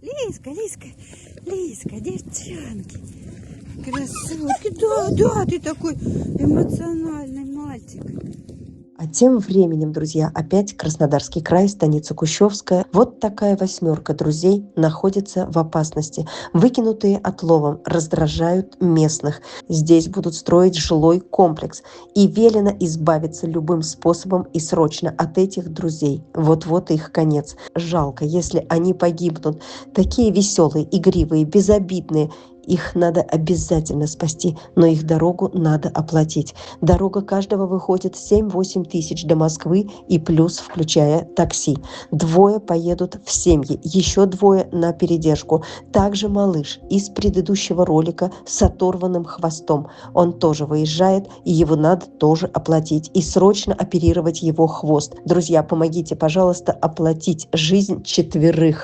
Лизка, Лизка, Лизка, девчонки, красотки. Да, ты такой эмоциональный мальчик. А тем временем, друзья, опять Краснодарский край, станица Кущевская. Вот такая 8 друзей находится в опасности. Выкинутые отловом раздражают местных. Здесь будут строить жилой комплекс. И велено избавиться любым способом и срочно от этих друзей. Вот-вот их конец. Жалко, если они погибнут. Такие веселые, игривые, безобидные. Их надо обязательно спасти, но их дорогу надо оплатить. Дорога каждого выходит 7-8 тысяч до Москвы и плюс, включая такси. 2 поедут в семьи, еще 2 на передержку. Также малыш из предыдущего ролика с оторванным хвостом. Он тоже выезжает, и его надо тоже оплатить. И срочно оперировать его хвост. Друзья, помогите, пожалуйста, оплатить жизнь 4.